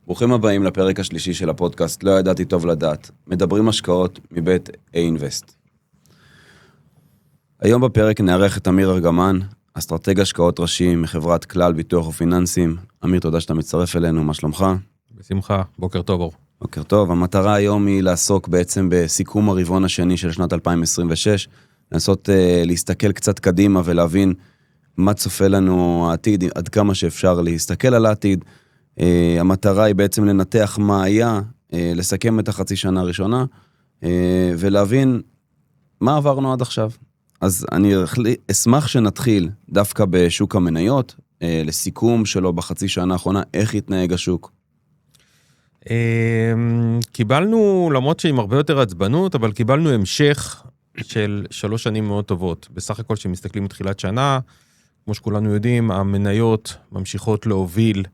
ברוכים הבאים לפרק השלישי של הפודקאסט, לא ידעתי טוב לדעת. מדברים השקעות מבית A-Invest. היום בפרק נערך את אמיר ארגמן, אסטרטג השקעות ראשי מחברת כלל ביטוח ופיננסים. אמיר, תודה שאתה מצטרף אלינו, מה שלומך? בשמחה, בוקר טוב אור. בוקר טוב, המטרה היום היא לעסוק בעצם בסיכום הרבעון השני של שנת 2026, לנסות להסתכל קצת קדימה ולהבין מה צופה לנו העתיד, עד כמה שאפשר להסתכל על העתיד. המטרה היא בעצם לנתח מה היה, לסכם את החצי שנה הראשונה, ולהבין מה עברנו עד עכשיו. אז אני אשמח שנתחיל דווקא בשוק המניות, לסיכום שלו בחצי שנה האחרונה, איך התנהג השוק? קיבלנו, למרות שעם הרבה יותר עצבנות, אבל קיבלנו המשך של 3 שנים מאוד טובות. בסך הכל שמסתכלים מתחילת שנה, כמו שכולנו יודעים, המניות ממשיכות להוביל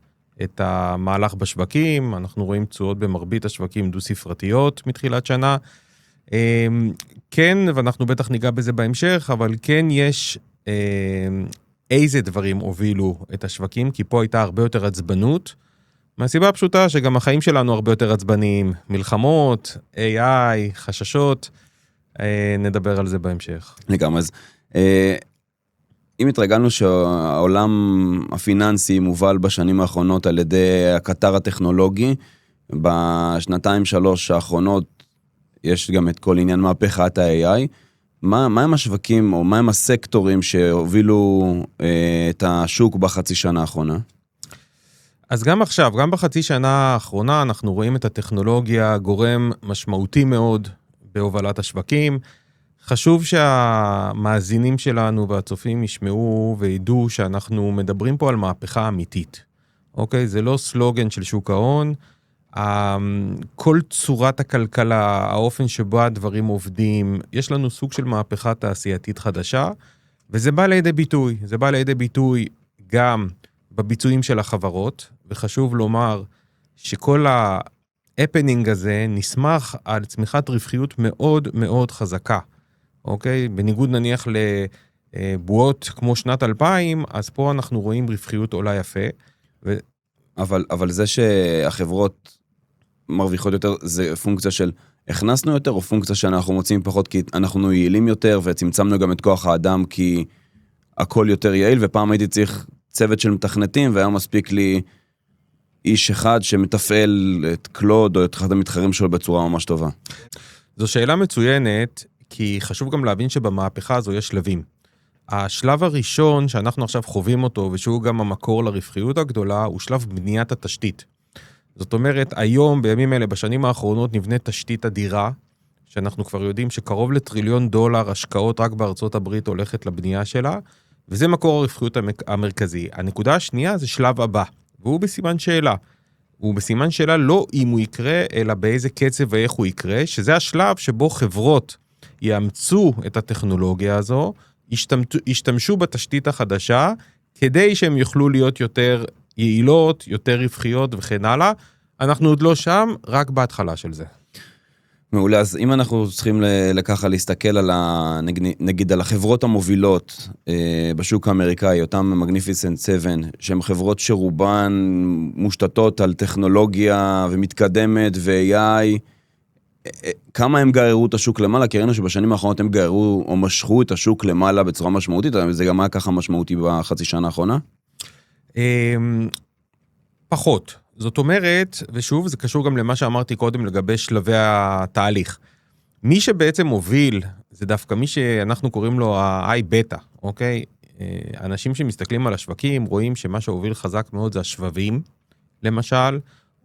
את המהלך בשווקים, אנחנו רואים תשואות במרבית השווקים דו-ספרתיות מתחילת שנה. כן, ואנחנו בטח ניגע בזה בהמשך, אבל כן יש איזה דברים הובילו את השווקים, כי פה הייתה הרבה יותר עצבנות, מהסיבה הפשוטה שגם החיים שלנו הרבה יותר עצבניים, מלחמות, AI, חששות, נדבר על זה בהמשך. לגמרי, אז אם התרגלנו שהעולם הפיננסי מובל בשנים האחרונות על ידי הקטר הטכנולוגי, בשנתיים 3 האחרונות יש גם את כל עניין מהפכת ה-AI, מה הם השווקים או מה הם הסקטורים שהובילו את השוק בחצי שנה האחרונה? אז גם עכשיו, גם בחצי שנה האחרונה, אנחנו רואים את הטכנולוגיה גורם משמעותי מאוד בהובלת השווקים. חשוב שהמאזינים שלנו והצופים ישמעו וידעו שאנחנו מדברים פה על מהפכה אמיתית. אוקיי? זה לא סלוגן של שוק ההון. כל צורת הכלכלה, האופן שבו הדברים עובדים, יש לנו סוג של מהפכה תעשייתית חדשה, וזה בא לידי ביטוי. זה בא לידי ביטוי גם בביצועים של החברות, וחשוב לומר שכל ההפנינג הזה נסמך על צמיחת רווחיות מאוד מאוד חזקה. אוקיי? בניגוד נניח לבועות כמו שנת 2000, אז פה אנחנו רואים רווחיות עולה יפה. אבל זה שהחברות מרוויחות יותר, זה פונקציה של הכנסנו יותר, או פונקציה שאנחנו מוצאים פחות, כי אנחנו יעילים יותר, וצמצמנו גם את כוח האדם, כי הכל יותר יעיל, ופעם הייתי צריך צוות של מתכנתים, והיה מספיק לי איש אחד שמתפעל את קלוד, או את אחד המתחרים שלו בצורה ממש טובה. זו שאלה מצוינת, כי חשוב גם להבין שבמהפכה הזו יש שלבים. השלב הראשון שאנחנו עכשיו חווים אותו, ושהוא גם המקור לרווחיות הגדולה, הוא שלב בניית התשתית. זאת אומרת, היום, בימים אלה, בשנים האחרונות, נבנה תשתית אדירה, שאנחנו כבר יודעים שקרוב $1 טריליון השקעות רק בארצות הברית הולכת לבנייה שלה, וזה מקור הרווחיות המרכזי. הנקודה השנייה זה שלב הבא, והוא בסימן שאלה. הוא בסימן שאלה לא אם הוא יקרה, אלא באיזה קצב ואיך הוא יקרה, שזה השלב שבו חברות יאמצו את הטכנולוגיה הזו, ישתמשו בתשתית החדשה, כדי שהם יוכלו להיות יותר יעילות, יותר רווחיות וכן הלאה. אנחנו עוד לא שם, רק בהתחלה של זה. מעולה, אז אם אנחנו צריכים לככה להסתכל על נגיד על החברות המובילות בשוק האמריקאי, אותם Magnificent 7, שהן חברות שרובן מושתתות על טכנולוגיה ומתקדמת ו-AI, כמה הם גררו את השוק למעלה? כי ראינו שבשנים האחרונות הם גררו או משכו את השוק למעלה בצורה משמעותית, זה גם היה ככה משמעותי בחצי שנה האחרונה? פחות. זאת אומרת, ושוב, זה קשור גם למה שאמרתי קודם לגבי שלבי התהליך. מי שבעצם מוביל, זה דווקא מי שאנחנו קוראים לו ה-I-Beta, אוקיי? אנשים שמסתכלים על השווקים, רואים שמה שהוביל חזק מאוד זה השבבים, למשל,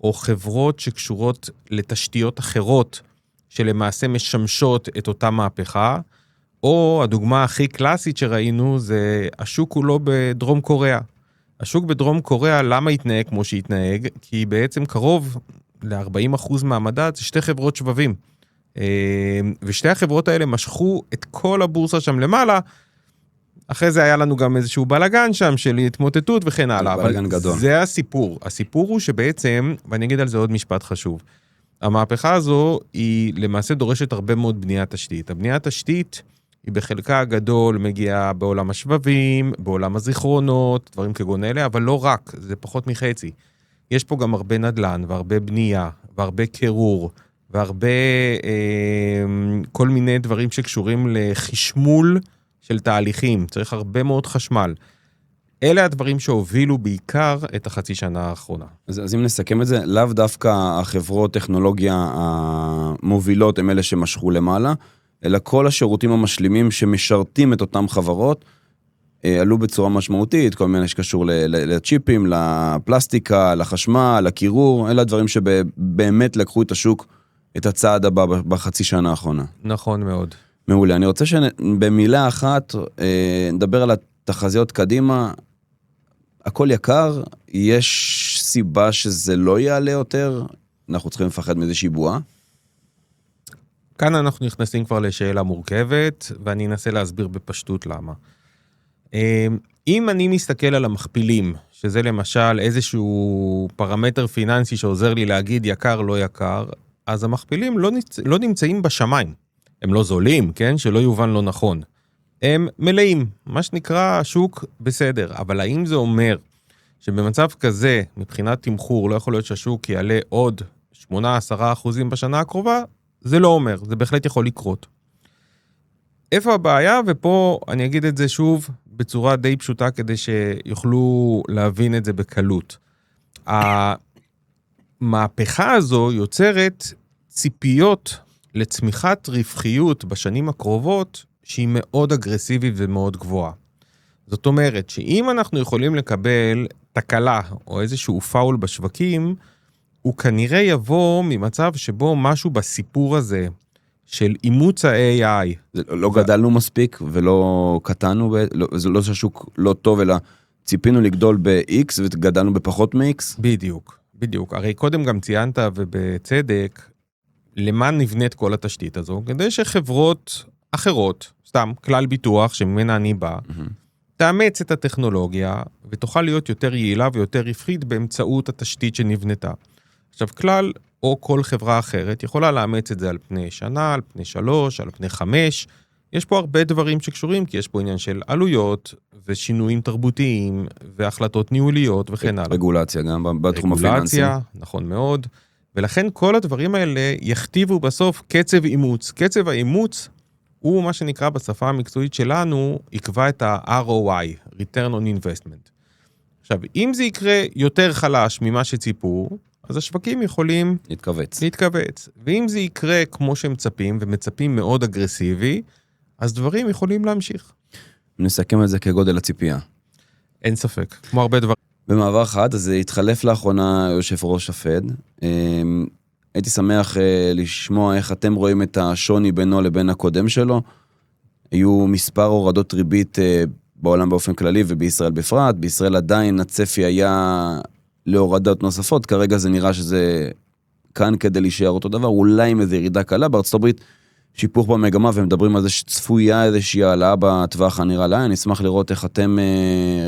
או חברות שקשורות לתשתיות אחרות, שלמעשה משמשות את אותה מהפכה, או הדוגמה הכי קלאסית שראינו, זה השוק הוא לא בדרום קוריאה. השוק בדרום קוריאה, למה התנהג כמו שהתנהג? כי בעצם קרוב ל-40% מהמדד, זה 2 חברות שבבים. ושתי החברות האלה משכו את כל הבורסה שם למעלה, אחרי זה היה לנו גם איזשהו בלגן שם של התמוטטות וכן הלאה. בלגן גדול. זה הסיפור. הסיפור הוא שבעצם, ואני אגיד על זה עוד משפט חשוב, המהפכה הזו היא למעשה דורשת הרבה מאוד בניית תשתית. הבניית תשתית היא בחלקה הגדול מגיעה בעולם השבבים, בעולם הזיכרונות, דברים כגון אלה, אבל לא רק, זה פחות מחצי. יש פה גם הרבה נדל"ן, והרבה בנייה, והרבה קירור, והרבה כל מיני דברים שקשורים לחשמול של תהליכים. צריך הרבה מאוד חשמל. אלה הדברים שהובילו בעיקר את החצי שנה האחרונה. אז אם נסכם את זה, לאו דווקא החברות טכנולוגיה המובילות הם אלה שמשכו למעלה, אלא כל השירותים המשלימים שמשרתים את אותם חברות, עלו בצורה משמעותית, כל מיני שקשור לצ'יפים, לפלסטיקה, לחשמל, לקירור, אלה הדברים שבאמת לקחו את השוק, את הצעד הבא בחצי שנה האחרונה. נכון מאוד. מעולה, אני רוצה שבמילה אחת נדבר על התחזיות קדימה, הכל יקר, יש סיבה שזה לא יעלה יותר, אנחנו צריכים לפחד מאיזושהי בועה? כאן אנחנו נכנסים כבר לשאלה מורכבת, ואני אנסה להסביר בפשטות למה. אם אני מסתכל על המכפילים, שזה למשל איזשהו פרמטר פיננסי שעוזר לי להגיד יקר, לא יקר, אז המכפילים לא נמצאים בשמיים. הם לא זולים, כן? שלא יובן לא נכון. הם מלאים, מה שנקרא שוק בסדר, אבל האם זה אומר שבמצב כזה, מבחינת תמחור, לא יכול להיות שהשוק יעלה עוד 8-10% בשנה הקרובה? זה לא אומר, זה בהחלט יכול לקרות. איפה הבעיה? ופה אני אגיד את זה שוב בצורה די פשוטה כדי שיוכלו להבין את זה בקלות. המהפכה הזו יוצרת ציפיות לצמיחת רווחיות בשנים הקרובות שהיא מאוד אגרסיבית ומאוד גבוהה. זאת אומרת שאם אנחנו יכולים לקבל תקלה או איזשהו פאול בשווקים, הוא כנראה יבוא ממצב שבו משהו בסיפור הזה של אימוץ ה-AI. לא גדלנו מספיק ולא קטנו, זה לא שהשוק לא טוב, אלא ציפינו לגדול ב-X וגדלנו בפחות מ-X. בדיוק. הרי קודם גם ציינת ובצדק, למה נבנית כל התשתית הזו? כדי שחברות אחרות, סתם כלל ביטוח שממנה אני בא, תאמץ את הטכנולוגיה ותוכל להיות יותר יעילה ויותר רווחית באמצעות התשתית שנבנתה. עכשיו כלל או כל חברה אחרת יכולה לאמץ את זה על פני שנה, על פני 3, על פני 5. יש פה הרבה דברים שקשורים, כי יש פה עניין של עלויות ושינויים תרבותיים והחלטות ניהוליות וכן הלאה. רגולציה גם בתחום הפיננסי. רגולציה, נכון מאוד. ולכן כל הדברים האלה יכתיבו בסוף קצב אימוץ. קצב האימוץ הוא מה שנקרא בשפה המקצועית שלנו, יקבע את ה-ROI, Return on Investment. עכשיו, אם זה יקרה יותר חלש ממה שציפו, אז השווקים יכולים להתכווץ. ואם זה יקרה כמו שהם מצפים, ומצפים מאוד אגרסיבי, אז דברים יכולים להמשיך. נסכם את זה כגודל הציפייה. אין ספק, כמו הרבה דברים. במעבר חד, אז התחלף לאחרונה יושב ראש הפד. הייתי שמח לשמוע איך אתם רואים את השוני בינו לבין הקודם שלו. היו מספר הורדות ריבית בעולם באופן כללי ובישראל בפרט. בישראל עדיין הצפי היה להורדות נוספות. כרגע זה נראה שזה כאן כדי להישאר אותו דבר. אולי עם איזו ירידה קלה. בארצות הברית שיפוך במגמה ומדברים על זה שצפויה איזושהי העלאה בטווח הנראה לה. אני אשמח לראות איך אתם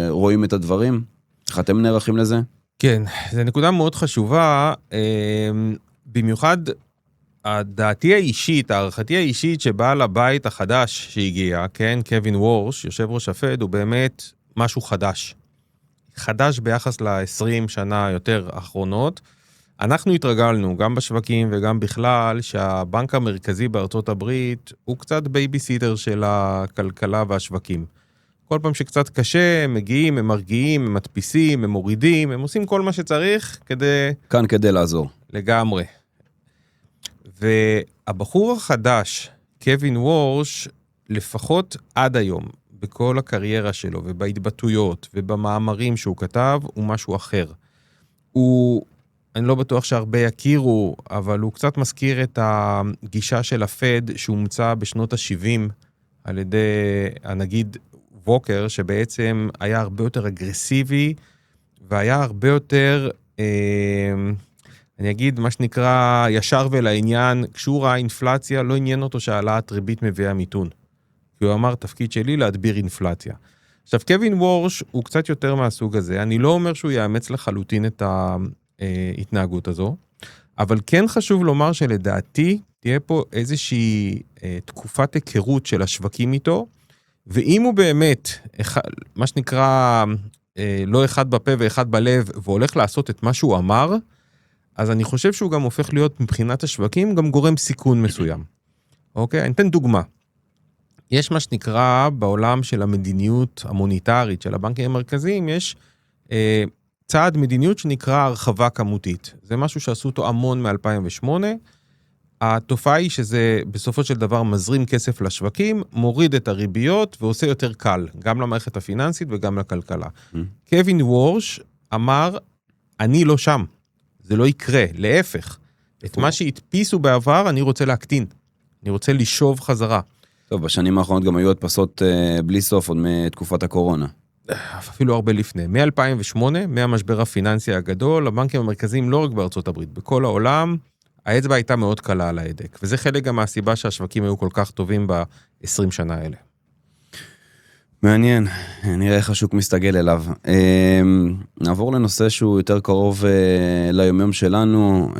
רואים את הדברים. איך אתם נערכים לזה? כן, זו נקודה מאוד חשובה. במיוחד הדעתי האישית, הערכתי האישית שבעל הבית החדש שהגיע, כן, קווין וורש, יושב ראש הפד, הוא באמת משהו חדש. חדש ביחס ל-20 שנה יותר האחרונות. אנחנו התרגלנו, גם בשווקים וגם בכלל, שהבנק המרכזי בארצות הברית הוא קצת בייביסיטר של הכלכלה והשווקים. כל פעם שקצת קשה, הם מגיעים, הם מרגיעים, הם מדפיסים, הם מורידים, הם עושים כל מה שצריך כאן כדי לעזור. לגמרי. והבחור החדש, קווין וורש, לפחות עד היום, בכל הקריירה שלו ובהתבטאויות ובמאמרים שהוא כתב, הוא משהו אחר. אני לא בטוח שהרבה יכירו, אבל הוא קצת מזכיר את הגישה של הפד שהומצא בשנות ה-70 על ידי הנגיד ווקר, שבעצם היה הרבה יותר אגרסיבי, והיה הרבה יותר, אני אגיד מה שנקרא ישר ולעניין, כשהוא ראה אינפלציה, לא עניין אותו שהעלאת ריבית מביאה מיתון. כי הוא אמר, תפקיד שלי להדביר אינפלציה. עכשיו, קווין וורש הוא קצת יותר מהסוג הזה, אני לא אומר שהוא יאמץ לחלוטין את ההתנהגות הזו, אבל כן חשוב לומר שלדעתי, תהיה פה איזושהי תקופת היכרות של השווקים איתו, ואם הוא באמת, מה שנקרא, לא אחד בפה ואחד בלב, והולך לעשות את מה שהוא אמר, אז אני חושב שהוא גם הופך להיות מבחינת השווקים, גם גורם סיכון מסוים. אוקיי? אני אתן דוגמה. יש מה שנקרא בעולם של המדיניות המוניטרית של הבנקים המרכזיים, יש צעד מדיניות שנקרא הרחבה כמותית. זה משהו שעשו אותו המון מ-2008. התופעה היא שזה בסופו של דבר מזרים כסף לשווקים, מוריד את הריביות ועושה יותר קל, גם למערכת הפיננסית וגם לכלכלה. קווין וורש אמר, אני לא שם, זה לא יקרה, להפך. את מה שהתפיסו בעבר אני רוצה להקטין, אני רוצה לשוב חזרה. טוב, בשנים האחרונות גם היו הדפסות בלי סוף עוד מתקופת הקורונה. אפילו הרבה לפני. מ-2008, מהמשבר הפיננסי הגדול, הבנקים המרכזיים לא רק בארצות הברית, בכל העולם, האצבע הייתה מאוד קלה על ההדק, וזה חלק גם מהסיבה שהשווקים היו כל כך טובים ב-20 שנה האלה. מעניין, נראה איך השוק מסתגל אליו. נעבור לנושא שהוא יותר קרוב ליומיום שלנו,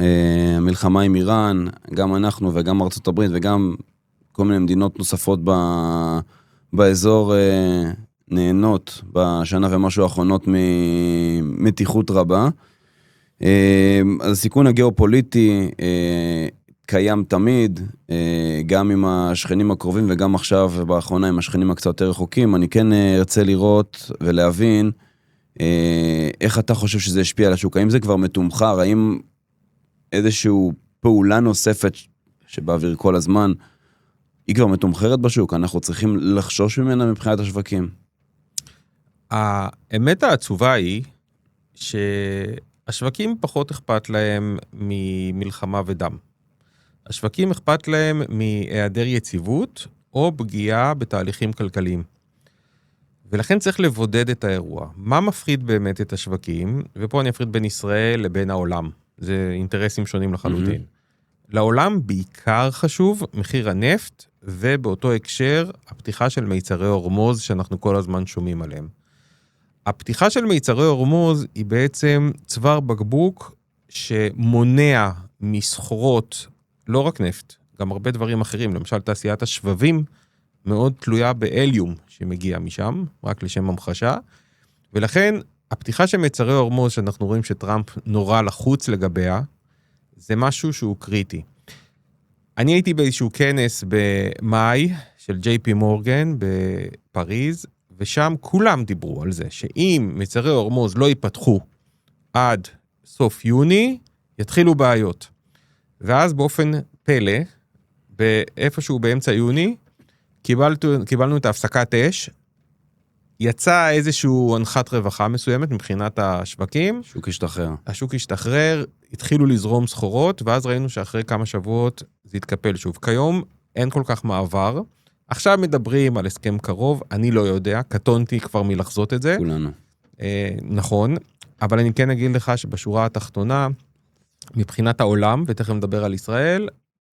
המלחמה עם איראן, גם אנחנו וגם ארצות הברית וגם כל מיני מדינות נוספות באזור נהנות בשנה ומשהו האחרונות ממתיחות רבה. אז הסיכון הגיאופוליטי קיים תמיד, גם עם השכנים הקרובים וגם עכשיו באחרונה עם השכנים הקצת יותר רחוקים. אני כן ארצה לראות ולהבין איך אתה חושב שזה השפיע על השוק. האם זה כבר מתומחר? האם איזושהי פעולה נוספת שבאוויר כל הזמן היא כבר מתומחרת בשוק? אנחנו צריכים לחשוש ממנה מבחינת השווקים. האמת העצובה היא שהשווקים פחות אכפת להם ממלחמה ודם. השווקים אכפת להם מהיעדר יציבות או פגיעה בתהליכים כלכליים. ולכן צריך לבודד את האירוע. מה מפחיד באמת את השווקים? ופה אני אפריד בין ישראל לבין העולם. זה אינטרסים שונים לחלוטין. לעולם בעיקר חשוב מחיר הנפט, ובאותו הקשר הפתיחה של מיצרי הורמוז שאנחנו כל הזמן שומעים עליהם. הפתיחה של מיצרי הורמוז היא בעצם צוואר בקבוק שמונע מסחורות, לא רק נפט, גם הרבה דברים אחרים, למשל תעשיית השבבים מאוד תלויה באליום שמגיע משם, רק לשם המחשה, ולכן הפתיחה של מיצרי הורמוז שאנחנו רואים שטראמפ נורא לחוץ לגביה, זה משהו שהוא קריטי. אני הייתי באיזשהו כנס במאי של JP מורגן בפריז, ושם כולם דיברו על זה, שאם מיצרי הורמוז לא ייפתחו עד סוף יוני, יתחילו בעיות. ואז באופן פלא, באיפשהו באמצע יוני, קיבלנו את ההפסקת אש, יצא איזשהו הנחת רווחה מסוימת מבחינת השווקים. השוק השתחרר, התחילו לזרום סחורות, ואז ראינו שאחרי כמה שבועות זה התקפל שוב. כיום אין כל כך מעבר. עכשיו מדברים על הסכם קרוב, אני לא יודע, קטונתי כבר מלחזות את זה. כולנו. נכון, אבל אני כן אגיד לך שבשורה התחתונה, מבחינת העולם, ותכף נדבר על ישראל,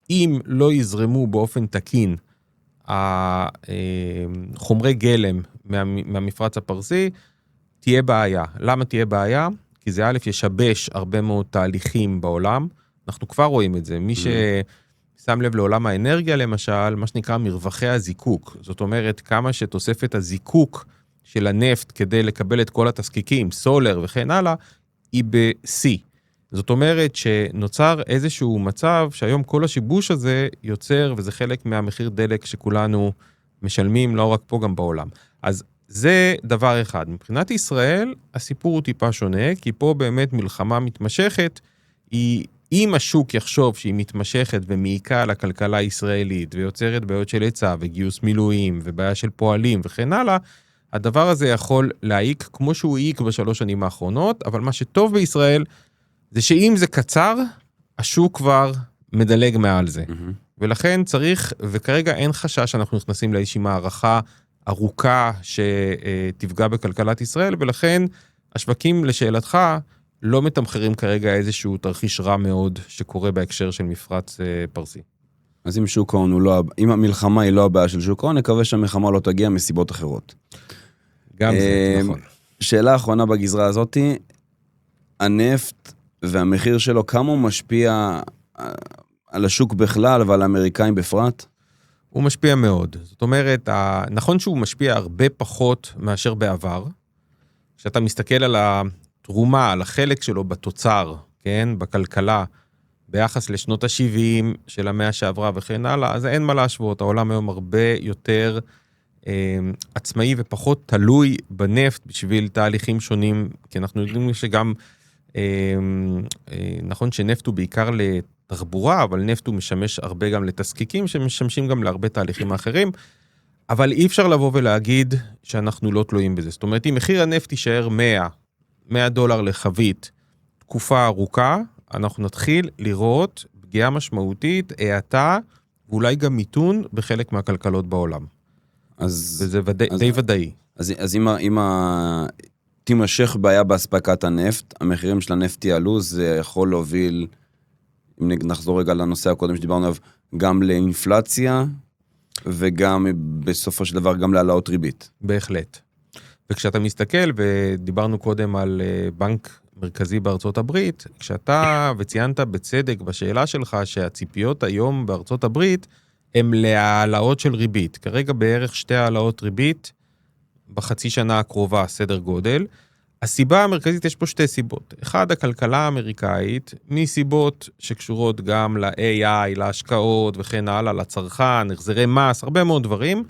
אם לא יזרמו באופן תקין חומרי גלם מהמפרץ הפרסי, תהיה בעיה. למה תהיה בעיה? כי זה א' ישבש הרבה מאוד תהליכים בעולם, אנחנו כבר רואים את זה. מי ששם לב לעולם האנרגיה למשל, מה שנקרא מרווחי הזיקוק, זאת אומרת כמה שתוספת הזיקוק של הנפט כדי לקבל את כל התזקיקים, סולר וכן הלאה, היא ב-C. זאת אומרת שנוצר איזשהו מצב שהיום כל השיבוש הזה יוצר, וזה חלק מהמחיר דלק שכולנו משלמים, לא רק פה גם בעולם. אז זה דבר אחד. מבחינת ישראל, הסיפור הוא טיפה שונה, כי פה באמת מלחמה מתמשכת, אם השוק יחשוב שהיא מתמשכת ומעיקה על הכלכלה הישראלית, ויוצרת בעיות של היצע וגיוס מילואים, ובעיה של פועלים וכן הלאה, הדבר הזה יכול להעיק כמו שהוא העיק בשלוש שנים האחרונות, אבל מה שטוב בישראל, זה שאם זה קצר, השוק כבר מדלג מעל זה. ולכן צריך, וכרגע אין חשש שאנחנו נכנסים לאיזושהי מערכה ארוכה שתפגע בכלכלת ישראל, ולכן השווקים לשאלתך לא מתמחרים כרגע איזשהו תרחיש רע מאוד שקורה בהקשר של מפרץ פרסי. אז אם שוק ההון הוא לא, אם המלחמה היא לא הבעיה של שוק ההון, נקווה שהמלחמה לא תגיע מסיבות אחרות. גם זה, נכון. שאלה האחרונה בגזרה הזאת, הנפט והמחיר שלו, כמה הוא משפיע על השוק בכלל ועל האמריקאים בפרט? הוא משפיע מאוד. זאת אומרת, נכון שהוא משפיע הרבה פחות מאשר בעבר, כשאתה מסתכל על התרומה, על החלק שלו בתוצר, כן, בכלכלה, ביחס לשנות ה-70 של המאה שעברה וכן הלאה, אז אין מה להשוות, העולם היום הרבה יותר עצמאי ופחות תלוי בנפט בשביל תהליכים שונים, כי אנחנו יודעים שגם, נכון שנפט הוא בעיקר לתחבורה, אבל נפט הוא משמש הרבה גם לתזקיקים, שמשמשים גם להרבה תהליכים אחרים, אבל אי אפשר לבוא ולהגיד שאנחנו לא תלויים בזה. זאת אומרת, אם מחיר הנפט יישאר $100 לחבית, תקופה ארוכה, אנחנו נתחיל לראות פגיעה משמעותית, האטה, ואולי גם מיתון בחלק מהכלכלות בעולם. וזה די ודאי. אז אם תימשך בעיה בהספקת הנפט, המחירים של הנפט יעלו, זה יכול להוביל, אם נחזור רגע לנושא הקודם שדיברנו עליו, גם לאינפלציה, וגם בסופו של דבר גם להעלאות ריבית. בהחלט. וכשאתה מסתכל, ודיברנו קודם על בנק מרכזי בארצות הברית, כשאתה וציינת בצדק בשאלה שלך שהציפיות היום בארצות הברית הם להעלאות של ריבית. כרגע בערך 2 העלאות ריבית בחצי שנה הקרובה, סדר גודל. הסיבה המרכזית, יש פה 2 סיבות. אחד, הכלכלה האמריקאית, מסיבות שקשורות גם ל-AI, להשקעות וכן הלאה, לצרכן, החזרי מס, הרבה מאוד דברים,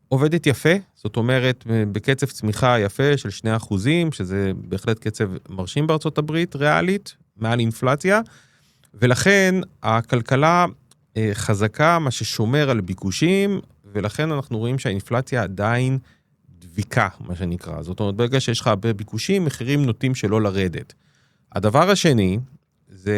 עובדת יפה, זאת אומרת, בקצב צמיחה יפה של 2%, שזה בהחלט קצב מרשים בארצות הברית, ריאלית, מעל אינפלציה, ולכן הכלכלה חזקה, מה ששומר על ביקושים, ולכן אנחנו רואים שהאינפלציה עדיין דביקה, מה שנקרא. זאת אומרת, ברגע שיש לך הרבה ביקושים, מחירים נוטים שלא לרדת. הדבר השני, זה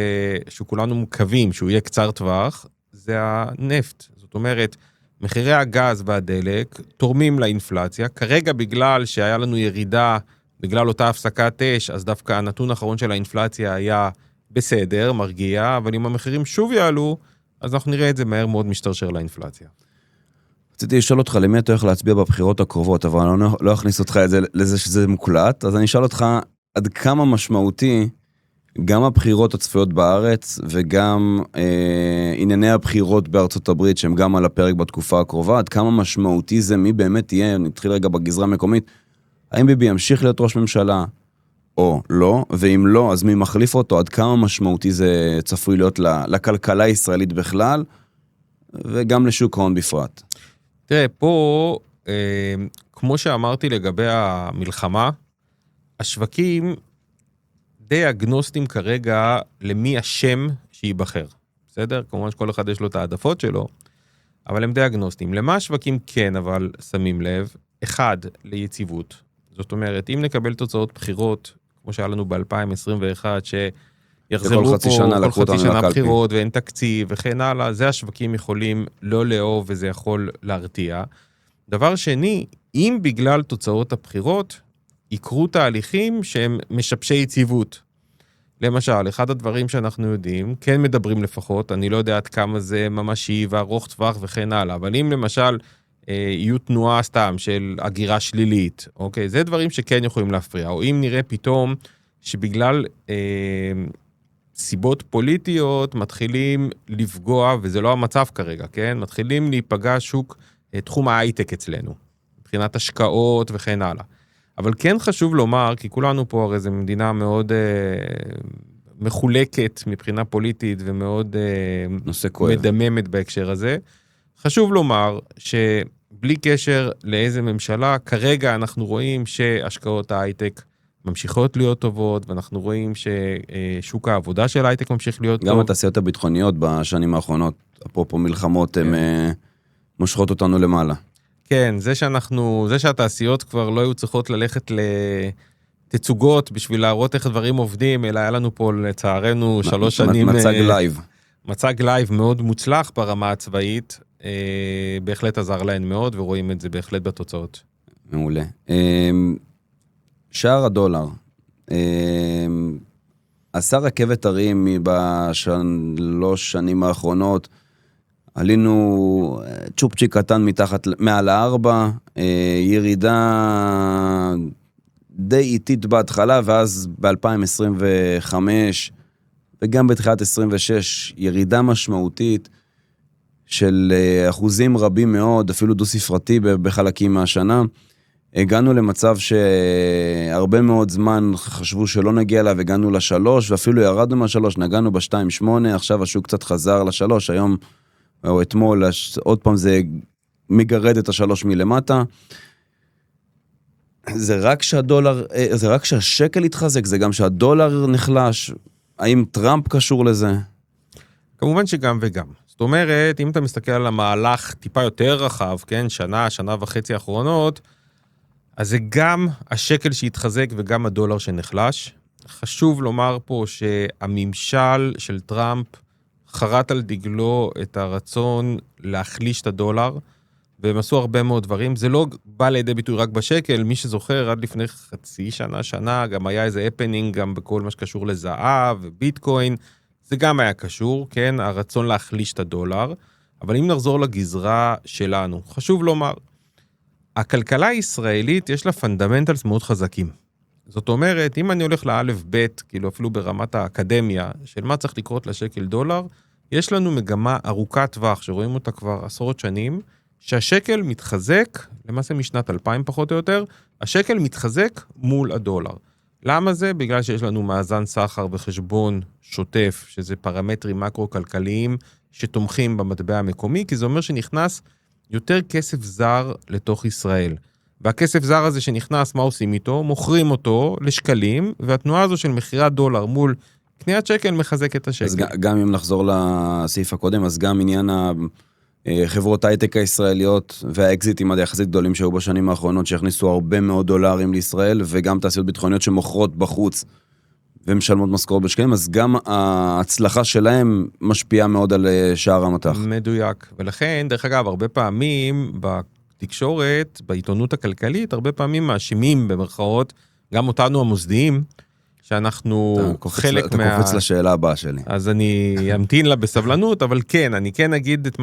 שכולנו מקווים שהוא יהיה קצר טווח, זה הנפט. זאת אומרת, מחירי הגז והדלק תורמים לאינפלציה, כרגע בגלל שהיה לנו ירידה, בגלל אותה הפסקת אש, אז דווקא הנתון האחרון של האינפלציה היה בסדר, מרגיע, אבל אם המחירים שוב יעלו, אז אנחנו נראה את זה מהר מאוד משתרשר לאינפלציה. רציתי לשאול אותך, למי אתה הולך להצביע בבחירות הקרובות, אבל אני לא אכניס אותך לזה שזה מוקלט, אז אני אשאל אותך, עד כמה משמעותי, גם הבחירות הצפויות בארץ, וגם ענייני הבחירות בארצות הברית, שהם גם על הפרק בתקופה הקרובה, עד כמה משמעותי זה, מי באמת יהיה, נתחיל רגע בגזרה המקומית, האם ביבי ימשיך להיות ראש ממשלה, או לא, ואם לא, אז מי מחליף אותו, עד כמה משמעותי זה צפוי להיות לכלכלה הישראלית בכלל, וגם לשוק ההון בפרט. תראה, פה, כמו שאמרתי לגבי המלחמה, השווקים די אגנוסטים כרגע למי השם שייבחר. בסדר? כמובן שכל אחד יש לו את העדפות שלו, אבל הם די אגנוסטים. למה השווקים כן, אבל שמים לב? אחד, ליציבות. זאת אומרת, אם נקבל תוצאות בחירות, כמו שהיה לנו ב-2021, שיחזרו פה כל חצי שנה בחירות, ואין תקציב וכן הלאה, זה השווקים יכולים לא לאהוב, וזה יכול להרתיע. דבר שני, אם בגלל תוצאות הבחירות, יקרו תהליכים שהם משבשי יציבות. למשל, אחד הדברים שאנחנו יודעים, כן מדברים לפחות, אני לא יודע עד כמה זה ממשי וארוך טווח וכן הלאה, אבל אם למשל יהיו תנועה סתם של הגירה שלילית, אוקיי, זה דברים שכן יכולים להפריע, או אם נראה פתאום שבגלל סיבות פוליטיות מתחילים לפגוע, וזה לא המצב כרגע, כן? מתחילים להיפגע שוק, תחום ההייטק אצלנו, מבחינת השקעות וכן הלאה. אבל כן חשוב לומר, כי כולנו פה הרי זו מדינה מאוד מחולקת מבחינה פוליטית, ומאוד מדממת בהקשר הזה. חשוב לומר שבלי קשר לאיזה ממשלה, כרגע אנחנו רואים שהשקעות ההייטק ממשיכות להיות טובות, ואנחנו רואים ששוק העבודה של ההייטק ממשיך להיות טוב. גם התעשיות הביטחוניות בשנים האחרונות, אפרופו מלחמות, הן מושכות אותנו למעלה. כן, זה שהתעשיות כבר לא היו צריכות ללכת לתצוגות בשביל להראות איך דברים עובדים, אלא היה לנו פה לצערנו 3 שנים... מצג לייב. מצג לייב מאוד מוצלח ברמה הצבאית, בהחלט עזר להן מאוד, ורואים את זה בהחלט בתוצאות. מעולה. שער הדולר. עשה רכבת הרים בשלוש שנים האחרונות, עלינו צ'ופצ'יק קטן מעל 4, ירידה די איטית בהתחלה, ואז ב-2025, וגם בתחילת 26, ירידה משמעותית של אחוזים רבים מאוד, אפילו דו ספרתי בחלקים מהשנה. הגענו למצב שהרבה מאוד זמן חשבו שלא נגיע לה, והגענו ל3, ואפילו ירדנו מה3, נגענו ב2.8, עכשיו השוק קצת חזר ל3, היום או אתמול, עוד פעם זה מגרד את ה3 מלמטה. זה רק שהשקל התחזק, זה גם שהדולר נחלש. האם טראמפ קשור לזה? כמובן שגם וגם. זאת אומרת, אם אתה מסתכל על המהלך טיפה יותר רחב, כן, שנה וחצי האחרונות, אז זה גם השקל שהתחזק וגם הדולר שנחלש. חשוב לומר פה שהממשל של טראמפ חרט על דגלו את הרצון להחליש את הדולר, והם עשו הרבה מאוד דברים. זה לא בא לידי ביטוי רק בשקל, מי שזוכר, עד לפני חצי שנה, גם היה איזה הפנינג גם בכל מה שקשור לזהב וביטקוין, זה גם היה קשור, כן, הרצון להחליש את הדולר. אבל אם נחזור לגזרה שלנו, חשוב לומר, הכלכלה הישראלית יש לה פונדמנטלס מאוד חזקים. זאת אומרת, אם אני הולך לאלף בית, כאילו אפילו ברמת האקדמיה, של מה צריך לקרות לשקל דולר, יש לנו מגמה ארוכת טווח, שרואים אותה כבר עשרות שנים, שהשקל מתחזק, למעשה משנת 2000 פחות או יותר, השקל מתחזק מול הדולר. למה זה? בגלל שיש לנו מאזן סחר וחשבון שוטף, שזה פרמטרים מקרו-כלכליים שתומכים במטבע המקומי, כי זה אומר שנכנס יותר כסף זר לתוך ישראל. והכסף זר הזה שנכנס, מה עושים איתו? מוכרים אותו לשקלים, והתנועה הזו של מחירת דולר מול קניית שקל מחזק את השקל. אז גם אם נחזור לסעיף הקודם, אז גם עניין חברות הייטק הישראליות והאקזיטים היחסית גדולים שהיו בשנים האחרונות, שהכניסו הרבה מאוד דולרים לישראל, וגם תעשיות ביטחוניות שמוכרות בחוץ, ומשלמות משכורות בשקלים, אז גם ההצלחה שלהם משפיעה מאוד על שער המטח. מדויק. ולכן, דרך אגב, הרבה פעמים בתקשורת, בעיתונות הכלכלית, הרבה פעמים מאשימים במרכאות, גם אותנו המוסדיים, שאנחנו חלק אתה קופץ לשאלה הבאה שלי. אז אני אמתין לה בסבלנות, אבל כן, אני כן אגיד את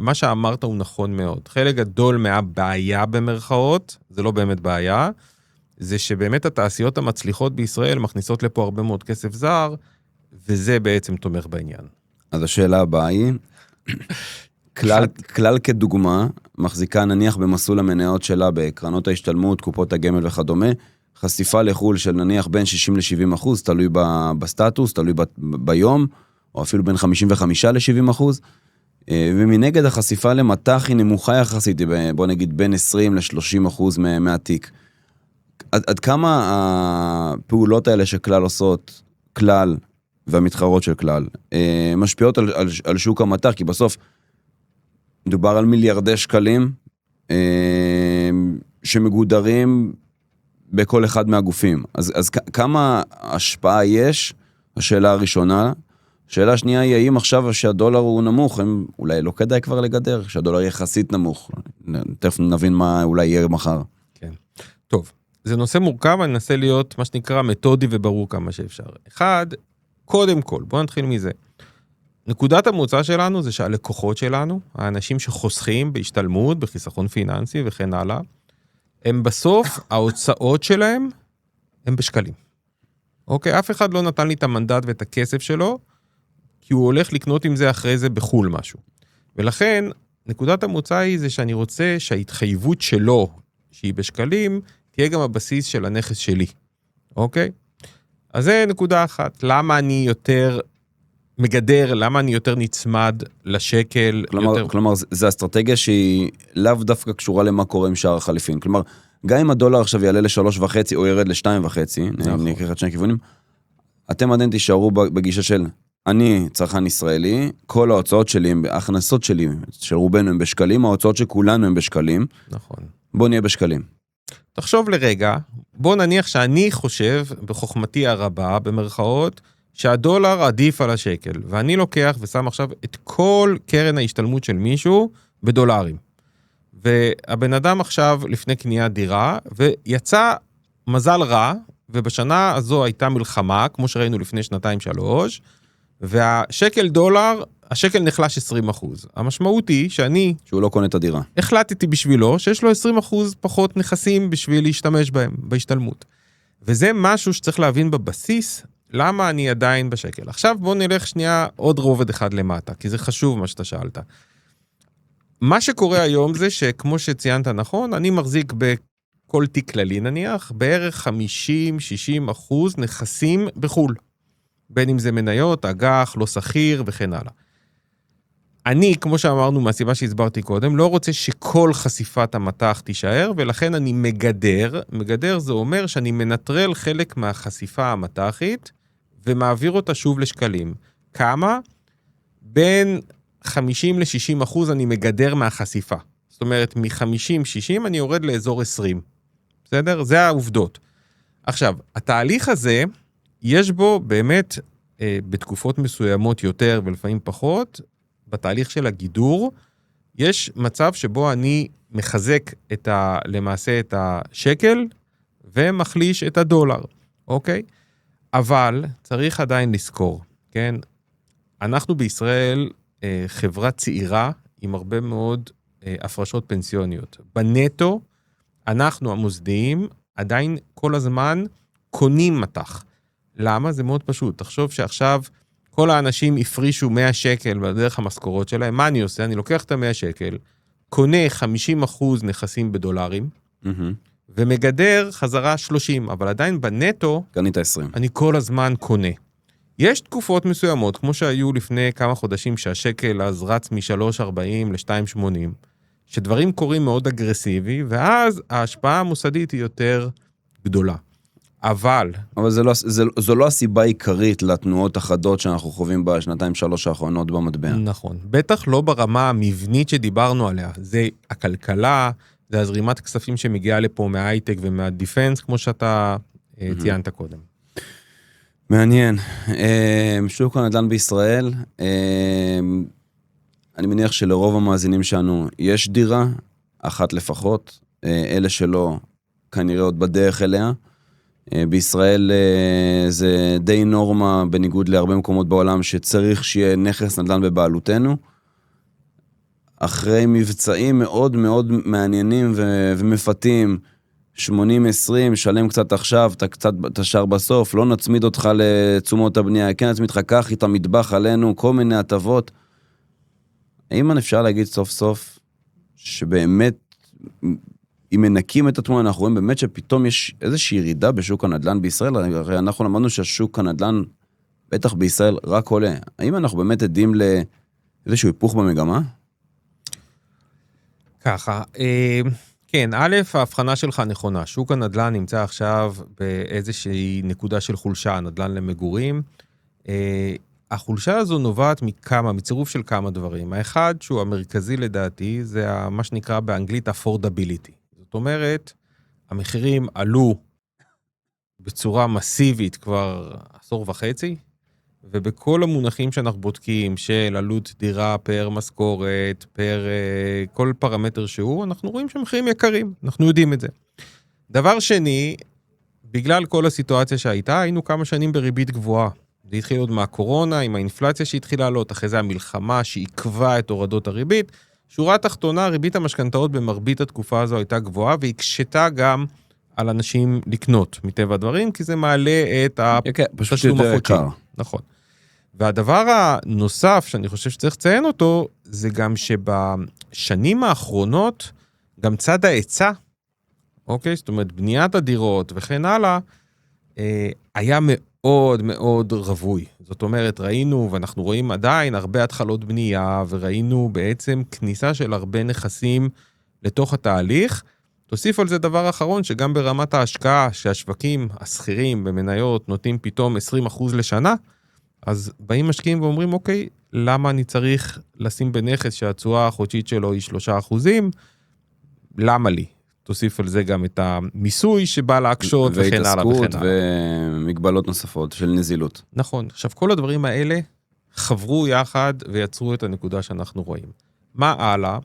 מה שאמרת הוא נכון מאוד. חלק גדול מהבעיה במרכאות, זה לא באמת בעיה, זה שבאמת התעשיות המצליחות בישראל מכניסות לפה הרבה מאוד כסף זר, וזה בעצם תומך בעניין. אז השאלה הבאה היא, כלל כדוגמה, מחזיקה נניח במסלול המניות שלה, בקרנות ההשתלמות, קופות הגמל וכדומה, חשיפה לחול של נניח בין 60-70%, תלוי בסטטוס, תלוי ביום, או אפילו בין 55 ל-70%, ומנגד החשיפה למטח היא נמוכה יחסית, בוא נגיד בין 20-30% מהתיק. עד כמה הפעולות האלה שכלל עושות, כלל והמתחרות של כלל, משפיעות על שוק המטח, כי בסוף מדובר על מיליארדי שקלים, שמגודרים בכל אחד מהגופים. אז כמה השפעה יש? השאלה הראשונה. השאלה השנייה היא, האם עכשיו שהדולר הוא נמוך, אולי לא כדאי כבר לגדר, שהדולר יחסית נמוך. תכף נבין מה אולי יהיה מחר. כן. טוב, זה נושא מורכב, אני אנסה להיות מה שנקרא מתודי וברור כמה שאפשר. אחד, קודם כל, בואו נתחיל מזה. נקודת המוצא שלנו זה שהלקוחות שלנו, האנשים שחוסכים בהשתלמות, בחיסכון פיננסי וכן הלאה, הם בסוף, ההוצאות שלהם, הם בשקלים. אוקיי? אף אחד לא נתן לי את המנדט ואת הכסף שלו, כי הוא הולך לקנות עם זה אחרי זה בחול משהו. ולכן, נקודת המוצא היא זה שאני רוצה שההתחייבות שלו, שהיא בשקלים, תהיה גם הבסיס של הנכס שלי. אוקיי? אז זה נקודה אחת. למה אני יותר מגדר, למה אני יותר נצמד לשקל? כלומר, זה אסטרטגיה שהיא לאו דווקא קשורה למה קורה עם שער החליפין. כלומר, גם אם הדולר עכשיו יעלה ל3.5 או ירד ל2.5, אני אקח את שני כיוונים, אתם עדיין תישארו בגישה של, אני צרכן ישראלי, כל ההוצאות שלי, ההכנסות שלי, של רובנו הם בשקלים, ההוצאות שכולנו הם בשקלים. נכון. בוא נהיה בשקלים. תחשוב לרגע, בוא נניח שאני חושב, בחוכמתי הרבה, במרכאות, שהדולר עדיף על השקל, ואני לוקח ושם עכשיו את כל קרן ההשתלמות של מישהו בדולרים. והבן אדם עכשיו לפני קניית דירה, ויצא מזל רע, ובשנה הזו הייתה מלחמה, כמו שראינו לפני 2-3, והשקל דולר, השקל נחלש 20%. המשמעות היא שהוא לא קונה את הדירה. החלטתי בשבילו שיש לו 20% פחות נכסים בשביל להשתמש בהם, בהשתלמות. וזה משהו שצריך להבין בבסיס, למה אני עדיין בשקל. עכשיו בוא נלך שנייה עוד רובד אחד למטה, כי זה חשוב מה שאתה שאלת. מה שקורה היום זה שכמו שציינת נכון, אני מחזיק כל תיק כללי נניח, בערך 50-60% נכסים בחול. בין אם זה מניות, אג"ח, לא שכיר וכן הלאה. אני, כמו שאמרנו מהסיבה שהסברתי קודם, לא רוצה שכל חשיפת המטח תישאר, ולכן אני מגדר. מגדר זה אומר שאני מנטרל חלק מהחשיפה המטחית, ומעביר אותה שוב לשקלים. כמה? בין 50-60% אני מגדר מהחשיפה. זאת אומרת, מ-50-60 אני יורד לאזור 20. בסדר? זה העובדות. עכשיו, התהליך הזה, יש בו באמת, בתקופות מסוימות יותר ולפעמים פחות, בתהליך של הגידור, יש מצב שבו אני מחזק למעשה את השקל, ומחליש את הדולר, אוקיי? אבל צריך עדיין לזכור, כן? אנחנו בישראל חברה צעירה, עם הרבה מאוד הפרשות פנסיוניות. בנטו, אנחנו המוסדיים, עדיין כל הזמן קונים מטח. למה? זה מאוד פשוט. תחשוב שעכשיו כל האנשים הפרישו 100 שקל בדרך המשכורות שלהם. מה אני עושה? אני לוקח את ה-100 שקל, קונה 50% נכסים בדולרים, ומגדר חזרה 30, אבל עדיין בנטו, קנית 20. אני כל הזמן קונה. יש תקופות מסוימות, כמו שהיו לפני כמה חודשים, שהשקל אז רץ מ-3.40 ל-2.80, שדברים קורים מאוד אגרסיבי, ואז ההשפעה המוסדית היא יותר גדולה. אבל זו לא הסיבה העיקרית לתנועות החדות שאנחנו חווים בשנתיים-שלוש האחרונות במטבע. נכון. בטח לא ברמה המבנית שדיברנו עליה. זה הכלכלה, זה הזרימת כספים שמגיעה לפה מההייטק ומהדיפנס, כמו שאתה ציינת קודם. מעניין. שוק הנדל"ן בישראל, אני מניח שלרוב המאזינים שלנו יש דירה, אחת לפחות, אלה שלא כנראה עוד בדרך אליה. בישראל זה די נורמה, בניגוד להרבה מקומות בעולם, שצריך שיהיה נכס נדל"ן בבעלותנו. אחרי מבצעים מאוד מאוד מעניינים ומפתים, 80-20, שלם קצת עכשיו, אתה קצת תשאר בסוף, לא נצמיד אותך לתשומות הבנייה, כן נצמיד לך, קח את המטבח עלינו, כל מיני הטבות. האם אפשר להגיד סוף סוף, שבאמת, אם מנקים את התמונה, אנחנו רואים באמת שפתאום יש איזושהי ירידה בשוק הנדל"ן בישראל, הרי אנחנו למדנו שהשוק הנדל"ן, בטח בישראל, רק עולה. האם אנחנו באמת עדים לאיזשהו היפוך במגמה? ככה, כן, א', ההבחנה שלך נכונה. שוק הנדל"ן נמצא עכשיו באיזושהי נקודה של חולשה, נדל"ן למגורים. החולשה הזו נובעת מצירוף של כמה דברים. האחד, שהוא המרכזי לדעתי, זה מה שנקרא באנגלית affordability. זאת אומרת, המחירים עלו בצורה מסיבית כבר 10.5, ובכל המונחים שאנחנו בודקים של עלות דירה פר משכורת, פר כל פרמטר שהוא, אנחנו רואים שמחירים יקרים, אנחנו יודעים את זה. דבר שני, בגלל כל הסיטואציה שהייתה, היינו כמה שנים בריבית גבוהה. זה התחיל עוד מהקורונה, עם האינפלציה שהתחילה לעלות, אחרי זה המלחמה שעיכבה את הורדות הריבית. שורה תחתונה, ריבית המשכנתאות במרבית התקופה הזו הייתה גבוהה, והקשתה גם על אנשים לקנות מטבע הדברים, כי זה מעלה את התשלום החודשי. נכון. והדבר הנוסף שאני חושב שצריך לציין אותו, זה גם שבשנים האחרונות, גם צד ההיצע, אוקיי? זאת אומרת, בניית הדירות וכן הלאה, היה מאוד מאוד רווי. זאת אומרת, ראינו, ואנחנו רואים עדיין הרבה התחלות בנייה, וראינו בעצם כניסה של הרבה נכסים לתוך התהליך. תוסיף על זה דבר אחרון, שגם ברמת ההשקעה, שהשווקים הסחירים במניות נותנים פתאום 20% לשנה, אז באים משקיעים ואומרים, אוקיי, למה אני צריך לשים בנכס שהתשואה החודשית שלו היא 3%? למה לי? תוסיף על זה גם את המיסוי שבא להקשות וכן הלאה וכן הלאה. ומגבלות נוספות של נזילות. נכון. עכשיו, כל הדברים האלה חברו יחד ויצרו את הנקודה שאנחנו רואים. מה הלאה?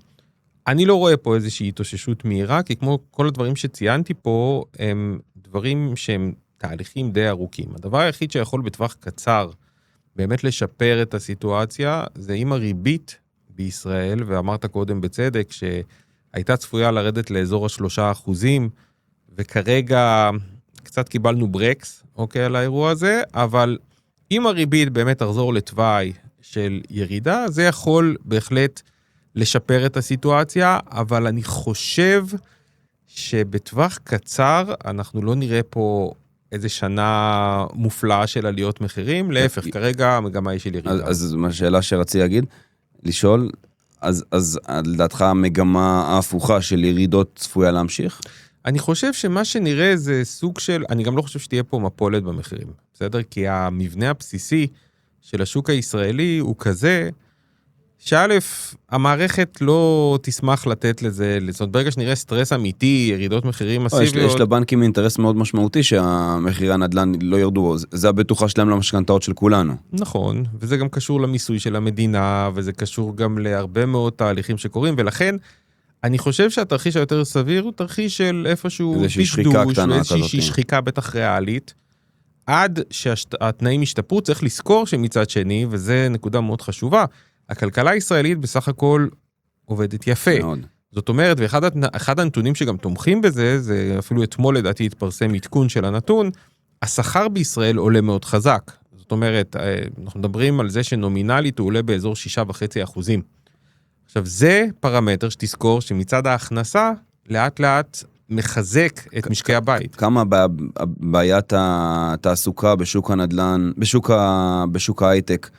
אני לא רואה פה איזושהי התאוששות מהירה, כי כמו כל הדברים שציינתי פה, הם דברים שהם תהליכים די ארוכים. הדבר היחיד שיכול בטווח קצר באמת לשפר את הסיטואציה, זה אם הריבית בישראל, ואמרת קודם בצדק, שהייתה צפויה לרדת לאזור 3%, וכרגע קצת קיבלנו ברקס, אוקיי, על האירוע הזה, אבל אם הריבית באמת תחזור לתוואי של ירידה, זה יכול בהחלט לשפר את הסיטואציה, אבל אני חושב שבטווח קצר אנחנו לא נראה פה איזה שנה מופלאה של עליות מחירים, להפך, כרגע המגמה היא של ירידה. אז השאלה שרציתי להגיד, לשאול, אז לדעתך המגמה ההפוכה של ירידות צפויה להמשיך? אני חושב שמה שנראה זה סוג של, אני גם לא חושב שתהיה פה מפולת במחירים, בסדר? כי המבנה הבסיסי של השוק הישראלי הוא כזה, שא', המערכת לא תשמח לתת לזה, זאת אומרת, ברגע שנראה סטרס אמיתי, ירידות מחירים מסיביות. יש לבנקים אינטרס מאוד משמעותי שהמחירי הנדל"ן לא ירדו, זה הבטוחה שלהם למשכנתאות של כולנו. נכון, וזה גם קשור למיסוי של המדינה, וזה קשור גם להרבה מאוד תהליכים שקורים, ולכן אני חושב שהתרחיש היותר סביר הוא תרחיש של איפשהו דשדוש, ואיזושהי שחיקה בטח ריאלית, עד שהתנאים ישתפרו, צריך לזכור שמצד שני, וזה נקודה מאוד חשובה, הכלכלה הישראלית בסך הכל עובדת יפה. מאוד. זאת אומרת, ואחד הנתונים שגם תומכים בזה, זה אפילו אתמול לדעתי התפרסם עדכון של הנתון, השכר בישראל עולה מאוד חזק. זאת אומרת, אנחנו מדברים על זה שנומינלית הוא עולה באזור 6.5%. עכשיו, זה פרמטר שתזכור שמצד ההכנסה, לאט לאט מחזק את משקי הבית. כמה בעיית התעסוקה בשוק הנדל"ן, בשוק ההייטק,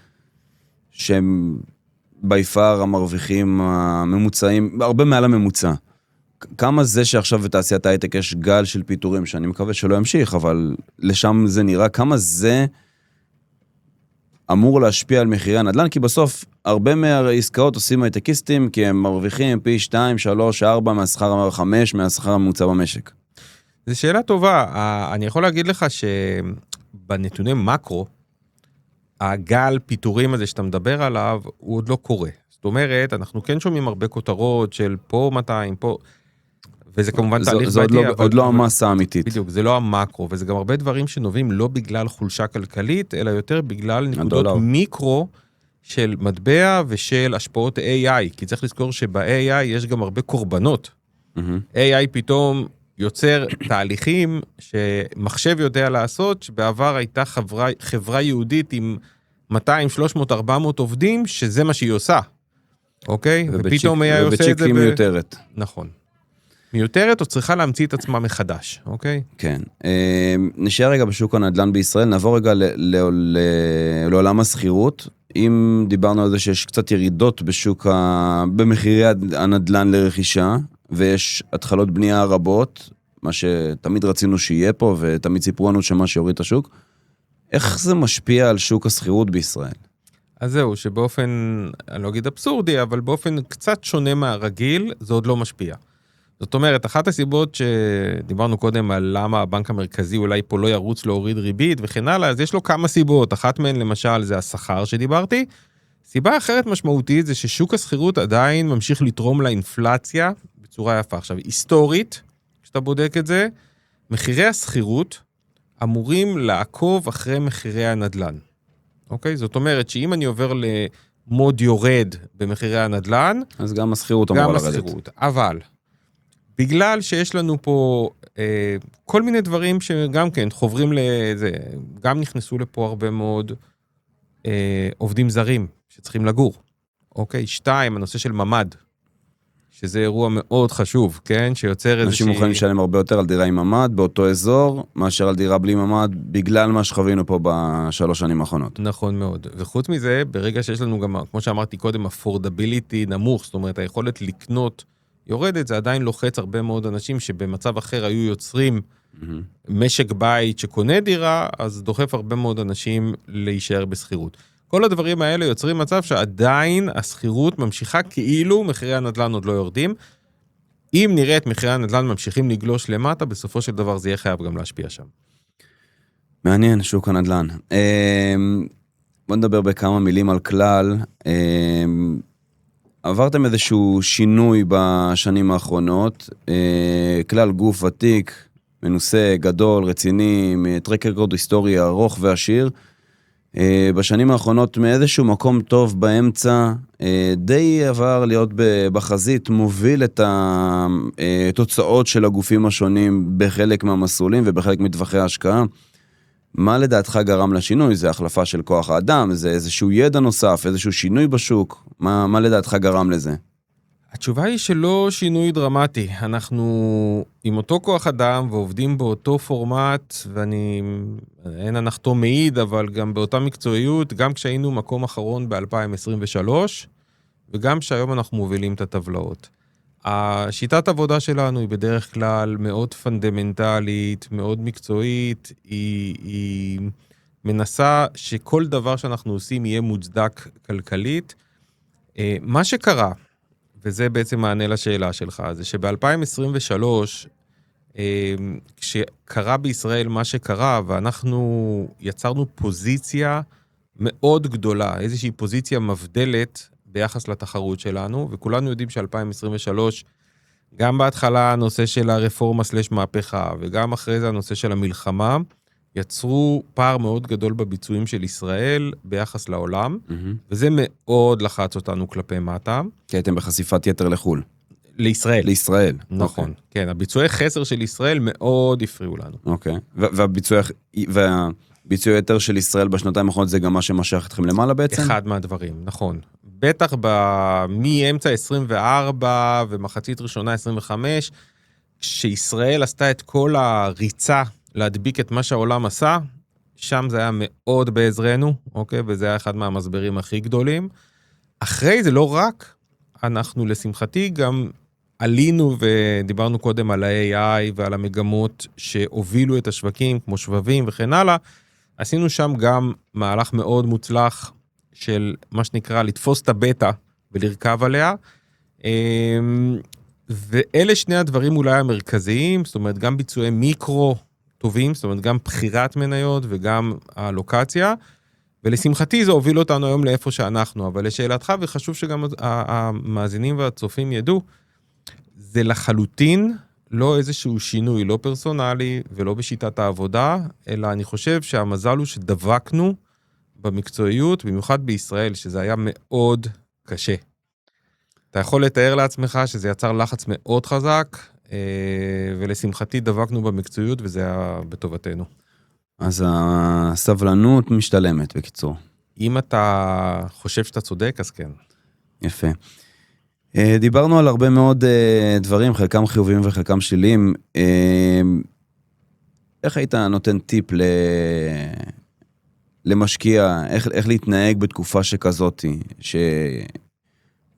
שהם ביפר המרוויחים הממוצעים, הרבה מעל הממוצע. כמה זה שעכשיו בתעשיית ההייטק יש גל של פיטורים, שאני מקווה שלא ימשיך, אבל לשם זה נראה, כמה זה אמור להשפיע על מחירי הנדל"ן, כי בסוף הרבה מהעסקאות עושים הייטקיסטים, כי הם מרוויחים פי 2, 3, 4 מהשכר 5, מהשכר הממוצע במשק. זו שאלה טובה. אני יכול להגיד לך שבנתוני מקרו, הגל פיטורים הזה שאתה מדבר עליו, הוא עוד לא קורה. זאת אומרת, אנחנו כן שומעים הרבה כותרות של פה 200, פה, וזה כמובן תהליך בעייתי. זה עוד לא המסה האמיתית. בדיוק, זה לא המקרו, וזה גם הרבה דברים שנובעים לא בגלל חולשה כלכלית, אלא יותר בגלל נקודות מיקרו של מטבע ושל השפעות AI, כי צריך לזכור שב-AI יש גם הרבה קורבנות. AI פתאום יוצר תהליכים שמחשב יודע לעשות, שבעבר הייתה חברה יהודית עם 200, 300, 400 עובדים, שזה מה שהיא עושה. אוקיי? ופתאום AI עושה את זה ובצ'יקים מיותרת. נכון. מיותרת או צריכה להמציא את עצמה מחדש, אוקיי? כן. נשאר רגע בשוק הנדל"ן בישראל, נעבור רגע לעולם הסחירות. אם דיברנו על זה שיש קצת ירידות במחירי הנדל"ן לרכישה, ויש התחלות בנייה רבות, מה שתמיד רצינו שיהיה פה, ותמיד סיפרו לנו שמה שיוריד את השוק, איך זה משפיע על שוק הסחירות בישראל? אז זהו, שבאופן, אני לא אגיד אבסורדי, אבל באופן קצת שונה מהרגיל, זה עוד לא משפיע. זאת אומרת, אחת הסיבות שדיברנו קודם על למה הבנק המרכזי אולי פה לא ירוץ להוריד ריבית וכן הלאה, אז יש לו כמה סיבות. אחת מהן למשל זה השכר שדיברתי. סיבה אחרת משמעותית זה ששוק הסחירות עדיין ממשיך לתרום לאינפלציה בצורה יפה. עכשיו, היסטורית, כשאתה בודק את זה, מחירי הסחירות אמורים לעקוב אחרי מחירי הנדלן. אוקיי? זאת אומרת שאם אני עובר למוד יורד במחירי הנדלן, אז גם הסחירות אמורה לרדת. גם הסחירות, אבל בגלל שיש לנו פה כל מיני דברים שגם כן חוברים לזה, גם נכנסו לפה הרבה מאוד עובדים זרים שצריכים לגור. אוקיי, 2, הנושא של ממד, שזה אירוע מאוד חשוב, כן? שיוצר איזושהי... אנשים מוכנים לשלם הרבה יותר על דירה עם ממד באותו אזור, מאשר על דירה בלי ממד, בגלל מה שחווינו פה ב3 שנים האחרונות. נכון מאוד. וחוץ מזה, ברגע שיש לנו גם, כמו שאמרתי קודם, affordability נמוך, זאת אומרת, היכולת לקנות יורדת, זה עדיין לוחץ הרבה מאוד אנשים שבמצב אחר היו יוצרים משק בית שקונה דירה, אז דוחף הרבה מאוד אנשים להישאר בסחירות. כל הדברים האלה יוצרים מצב שעדיין הסחירות ממשיכה כאילו מחירי הנדל"ן עוד לא יורדים. אם נראה את מחירי הנדל"ן ממשיכים לגלוש למטה, בסופו של דבר זה יהיה חייב גם להשפיע שם. מעניין, שוק הנדל"ן. בוא נדבר בכמה מילים על כלל. עברתם איזשהו שינוי בשנים האחרונות, כלל גוף ותיק, מנוסה, גדול, רציני, טרק רקורד היסטורי ארוך ועשיר, בשנים האחרונות מאיזשהו מקום טוב באמצע, די עבר להיות בחזית, מוביל את התוצאות של הגופים השונים בחלק מהמסלולים ובחלק מטווחי ההשקעה. מה לדעתך גרם לשינוי? זה החלפה של כוח האדם, זה איזשהו ידע נוסף, איזשהו שינוי בשוק, מה לדעתך גרם לזה? התשובה היא שלא שינוי דרמטי. אנחנו עם אותו כוח אדם ועובדים באותו פורמט, אין הנחתום מעיד, אבל גם באותה מקצועיות, גם כשהיינו מקום אחרון ב-2023, וגם שהיום אנחנו מובילים את הטבלאות. השיטת עבודה שלנו היא בדרך כלל מאוד פונדמנטלית, מאוד מקצועית, היא מנסה שכל דבר שאנחנו עושים יהיה מוצדק כלכלית. מה שקרה, וזה בעצם מענה לשאלה שלך, זה שב-2023, כשקרה בישראל מה שקרה, ואנחנו יצרנו פוזיציה מאוד גדולה, איזושהי פוזיציה מבדלת ביחס לתחרות שלנו, וכולנו יודעים ש-2023, גם בהתחלה הנושא של הרפורמה סלש מהפכה, וגם אחרי זה הנושא של המלחמה, יצרו פער מאוד גדול בביצועים של ישראל ביחס לעולם, וזה מאוד לחץ אותנו כלפי מטה. כי הייתם בחשיפת יתר לחול. לישראל. לישראל. נכון. Okay. כן, הביצועי חסר של ישראל מאוד הפריעו לנו. אוקיי. והביצועי יתר של ישראל בשנתיים האחרונות זה גם מה שמשך אתכם למעלה בעצם? אחד מהדברים, נכון. בטח מאמצע 24 ומחצית ראשונה 25, כשישראל עשתה את כל הריצה להדביק את מה שהעולם עשה, שם זה היה מאוד בעזרנו, אוקיי? וזה היה אחד מהמסברים הכי גדולים. אחרי זה לא רק, אנחנו לשמחתי גם עלינו ודיברנו קודם על ה-AI ועל המגמות שהובילו את השווקים, כמו שבבים וכן הלאה, עשינו שם גם מהלך מאוד מוצלח של מה שנקרא לתפוס את הבטא ולרכב עליה, ואלה שני הדברים אולי המרכזיים, זאת אומרת גם ביצועי מיקרו טובים, זאת אומרת גם בחירת מניות וגם הלוקציה, ולשמחתי זה הוביל אותנו היום לאיפה שאנחנו, אבל לשאלתך, וחשוב שגם המאזינים והצופים ידעו, זה לחלוטין לא איזשהו שינוי, לא פרסונלי ולא בשיטת העבודה, אלא אני חושב שהמזל הוא שדבקנו במקצועיות, במיוחד בישראל, שזה היה מאוד קשה. אתה יכול לתאר לעצמך שזה יצר לחץ מאוד חזק, ולשמחתי דבקנו במקצועיות, וזה היה בטובתנו. אז הסבלנות משתלמת, בקיצור. אם אתה חושב שאתה צודק, אז כן. יפה. דיברנו על הרבה מאוד דברים, חלקם חיוביים וחלקם שליליים. איך היית נותן טיפ למשקיע, איך להתנהג בתקופה שכזאת,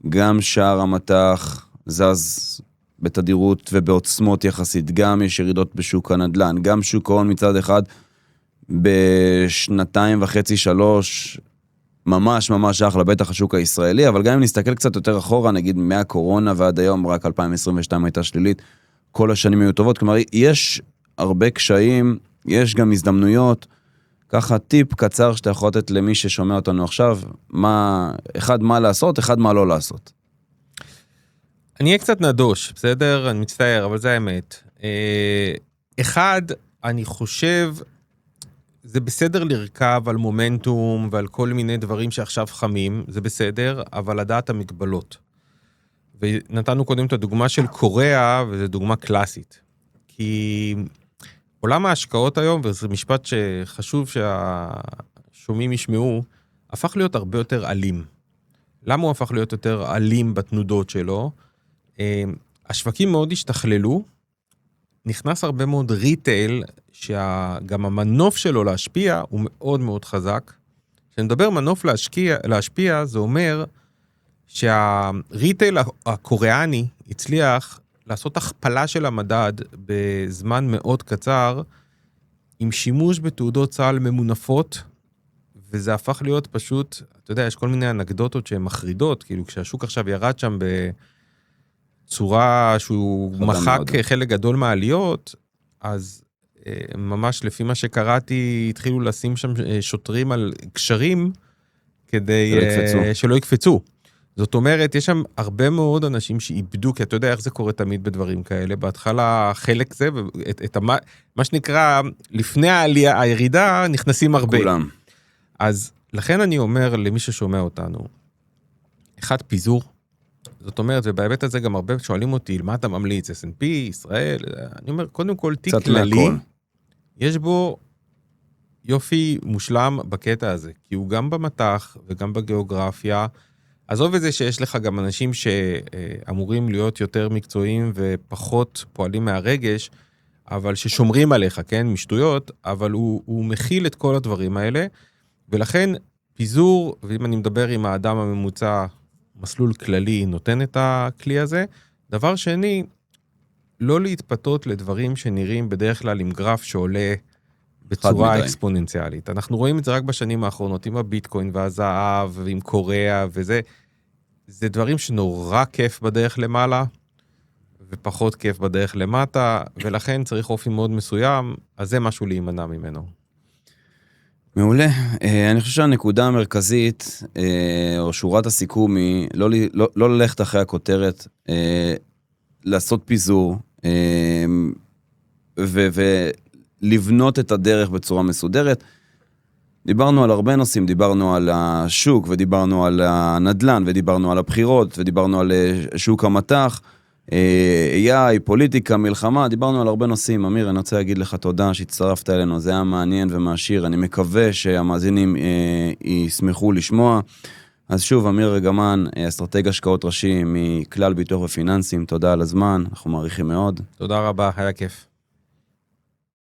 שגם שער המטח זז בתדירות ובעוצמות יחסית, גם יש ירידות בשוק הנדל"ן, גם שוק ההון מצד אחד, בשנתיים וחצי, 3, ממש אחלה, בטח השוק הישראלי, אבל גם אם נסתכל קצת יותר אחורה, נגיד מהקורונה ועד היום, רק 2022 הייתה שלילית, כל השנים היו טובות, כלומר, יש הרבה קשיים, יש גם הזדמנויות, ככה טיפ קצר שאתה יכול לתת למי ששומע אותנו עכשיו, אחד מה לעשות, אחד מה לא לעשות. אני אהיה קצת נדוש, בסדר? אני מצטער, אבל זה האמת. אחד, אני חושב, זה בסדר לרכב על מומנטום ועל כל מיני דברים שעכשיו חמים, זה בסדר, אבל לדעת המגבלות. ונתנו קודם את הדוגמה של קוריאה, וזו דוגמה קלאסית. כי עולם ההשקעות היום, וזה משפט שחשוב שהשומעים ישמעו, הפך להיות הרבה יותר אלים. למה הוא הפך להיות יותר אלים בתנודות שלו? השווקים מאוד השתכללו, נכנס הרבה מאוד ריטייל, שגם המנוף שלו להשפיע הוא מאוד מאוד חזק. כשנדבר מנוף להשפיע, זה אומר שהריטייל הקוריאני הצליח לעשות הכפלה של המדד בזמן מאוד קצר, עם שימוש בתעודות צה"ל ממונפות, וזה הפך להיות פשוט, אתה יודע, יש כל מיני אנקדוטות שהן מחרידות, כאילו כשהשוק עכשיו ירד שם בצורה שהוא מחק חלק גדול מהעליות, אז ממש לפי מה שקראתי, התחילו לשים שם שוטרים על קשרים, כדי שלא יקפצו. זאת אומרת, יש שם הרבה מאוד אנשים שאיבדו, כי אתה יודע איך זה קורה תמיד בדברים כאלה, בהתחלה חלק זה, מה שנקרא, לפני הירידה נכנסים הרבה. כולם. אז לכן אני אומר למי ששומע אותנו, אחד, פיזור, זאת אומרת, ובהיבט הזה גם הרבה שואלים אותי, מה אתה ממליץ, S&P, ישראל, אני אומר, קודם כל, תיק כללי, יש בו יופי מושלם בקטע הזה, כי הוא גם במתח וגם בגיאוגרפיה, עזוב את זה שיש לך גם אנשים שאמורים להיות יותר מקצועיים ופחות פועלים מהרגש, אבל ששומרים עליך, כן, משטויות, אבל הוא מכיל את כל הדברים האלה, ולכן פיזור, ואם אני מדבר עם האדם הממוצע, מסלול כללי נותן את הכלי הזה. דבר שני, לא להתפתות לדברים שנראים בדרך כלל עם גרף שעולה בצורה אקספוננציאלית. אנחנו רואים את זה רק בשנים האחרונות, עם הביטקוין והזהב, ועם קוריאה וזה, זה דברים שנורא כיף בדרך למעלה, ופחות כיף בדרך למטה, ולכן צריך אופי מאוד מסוים, אז זה משהו להימנע ממנו. מעולה. אני חושב שהנקודה המרכזית, או שורת הסיכום היא, לא ללכת אחרי הכותרת, לעשות פיזור, ולבנות את הדרך בצורה מסודרת. דיברנו על הרבה נושאים, דיברנו על השוק, ודיברנו על הנדלן, ודיברנו על הבחירות, ודיברנו על שוק המתח, AI, פוליטיקה, מלחמה, דיברנו על הרבה נושאים. אמיר, אני רוצה להגיד לך תודה שהצטרפת אלינו, זה היה מעניין ומעשיר, אני מקווה שהמאזינים ישמחו לשמוע. אז שוב, אמיר רגמן, אסטרטג השקעות ראשי מכלל ביטוח ופיננסים, תודה על הזמן, אנחנו מעריכים מאוד. תודה רבה, היה כיף.